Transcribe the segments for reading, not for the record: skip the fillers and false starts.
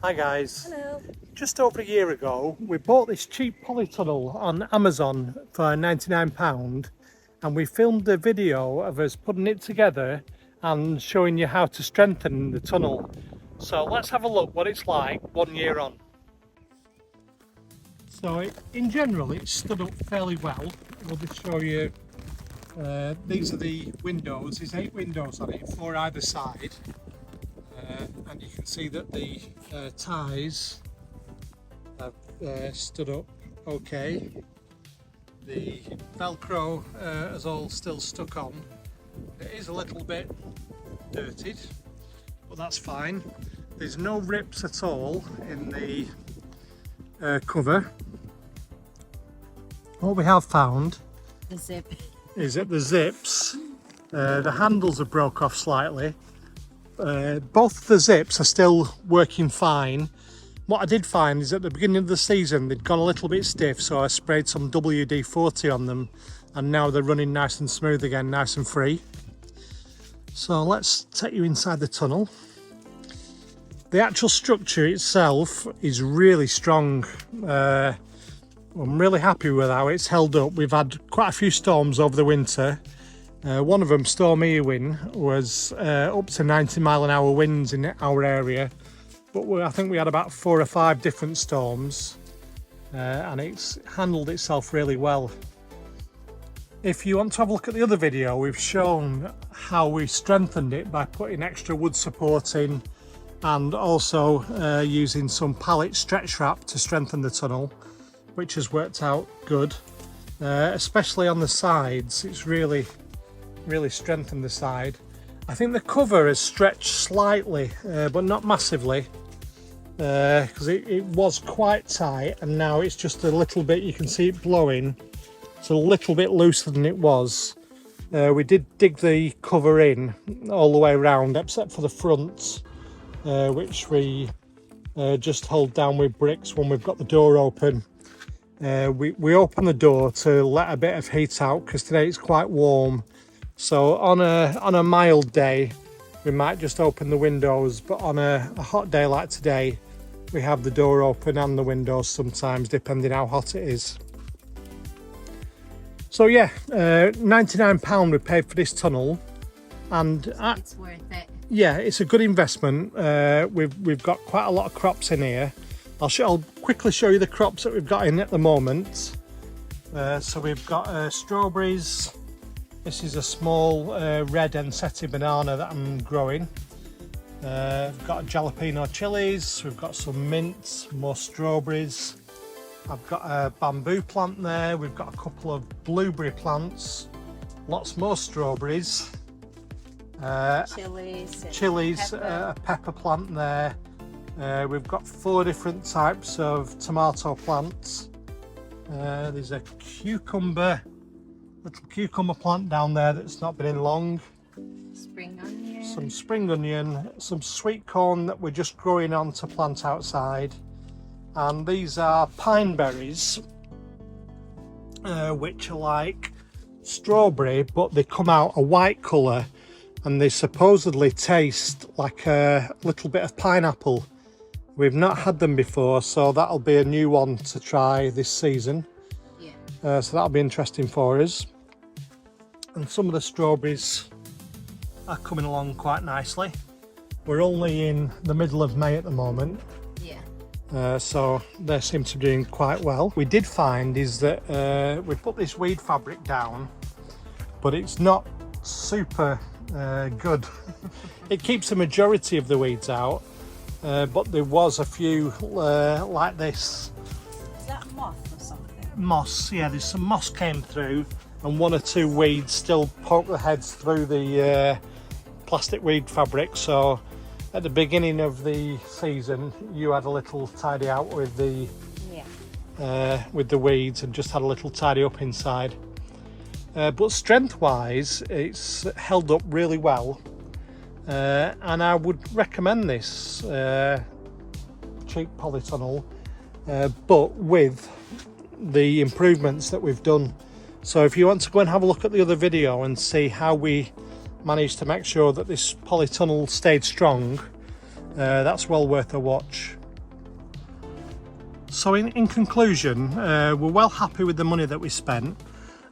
Hi guys. Hello. Just over a year ago we bought this cheap polytunnel on Amazon for £99 and we filmed a video of us putting it together and showing you how to strengthen the tunnel. So let's have a look what it's like 1 year on. So in general it's stood up fairly well. We'll just show you, these are the windows. There's 8 windows on it, 4 either side. And you can see that the ties have stood up okay. The Velcro is all still stuck on. It is a little bit dirtied, but that's fine. There's no rips at all in the cover. What we have found The zip. is that the zips, the handles have broke off slightly. Both the zips are still working fine. What I did find is at the beginning of the season they'd gone a little bit stiff, so I sprayed some WD-40 on them and now they're running nice and smooth again, nice and free. So let's take you inside the tunnel. The actual structure itself is really strong. I'm really happy with how it's held up. We've had quite a few storms over the winter. One of them, Storm Eowyn, was up to 90-mile-an-hour winds in our area, but I think we had about 4 or 5 different storms, and it's handled itself really well. If you want to have a look at the other video, we've shown how we strengthened it by putting extra wood support in and also using some pallet stretch wrap to strengthen the tunnel, which has worked out good, especially on the sides. It's really strengthened the side. I think the cover has stretched slightly, but not massively, because it was quite tight and now it's just a little bit, you can see it blowing. It's a little bit looser than it was. We did dig the cover in all the way around except for the front, which we just hold down with bricks when we've got the door open. We open the door to let a bit of heat out because today it's quite warm. So on a mild day, we might just open the windows, but on a hot day like today, we have the door open and the windows sometimes, depending how hot it is. So yeah, £99 we paid for this tunnel, and It's worth it. yeah, it's a good investment. We've got quite a lot of crops in here. I'll quickly show you the crops that we've got in at the moment. So we've got strawberries. This is a small red Ensete banana that I'm growing. We've got jalapeno chilies, we've got some mint, more strawberries. I've got a bamboo plant there, we've got a couple of blueberry plants, lots more strawberries. Chilies, a pepper plant there. We've got 4 different types of tomato plants. There's a little cucumber plant down there that's not been in long. Spring onion. Some spring onion, some sweet corn that we're just growing on to plant outside. And these are pine berries, which are like strawberry, but they come out a white colour and they supposedly taste like a little bit of pineapple. We've not had them before, so that'll be a new one to try this season. So that'll be interesting for us. And some of the strawberries are coming along quite nicely. We're only in the middle of May at the moment. So they seem to be doing quite well. We did find is that we put this weed fabric down, but it's not super good. It keeps the majority of the weeds out, but there was a few like this. Is that moss or something? Moss, yeah, there's some moss came through and 1 or 2 weeds still poke their heads through the plastic weed fabric. So at the beginning of the season you had a little tidy out with the weeds and just had a little tidy up inside. But strength wise it's held up really well, and I would recommend this cheap polytunnel, but with the improvements that we've done. So if you want to go and have a look at the other video and see how we managed to make sure that this polytunnel stayed strong, that's well worth a watch. So in conclusion, we're well happy with the money that we spent.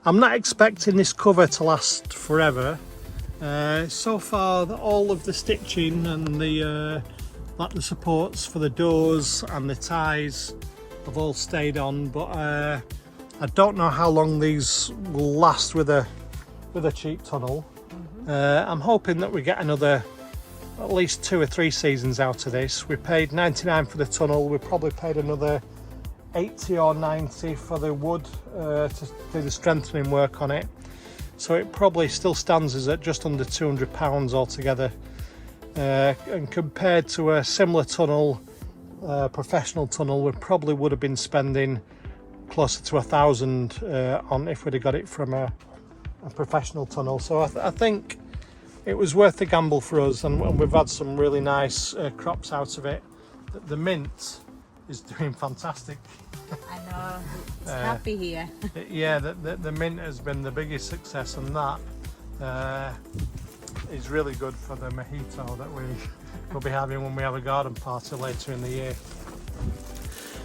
I'm not expecting this cover to last forever. So far, all of the stitching and the supports for the doors and the ties have all stayed on, but I don't know how long these will last with a cheap tunnel. I'm hoping that we get another at least 2 or 3 seasons out of this. We paid 99 for the tunnel. We probably paid another 80 or 90 for the wood to do the strengthening work on it. So it probably still stands us at just under £200 altogether. And compared to a similar tunnel, professional tunnel, we probably would have been spending closer to £1,000 on if we'd have got it from a professional tunnel. So I think it was worth the gamble for us, and we've had some really nice crops out of it. The mint is doing fantastic. I know, it's happy here. Yeah, the mint has been the biggest success, and that is really good for the mojito that we'll be having when we have a garden party later in the year.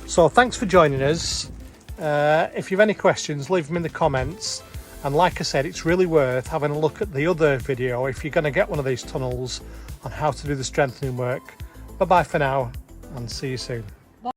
So thanks for joining us. If you've any questions, leave them in the comments. And like I said, it's really worth having a look at the other video if you're going to get one of these tunnels on how to do the strengthening work. Bye bye for now, and see you soon.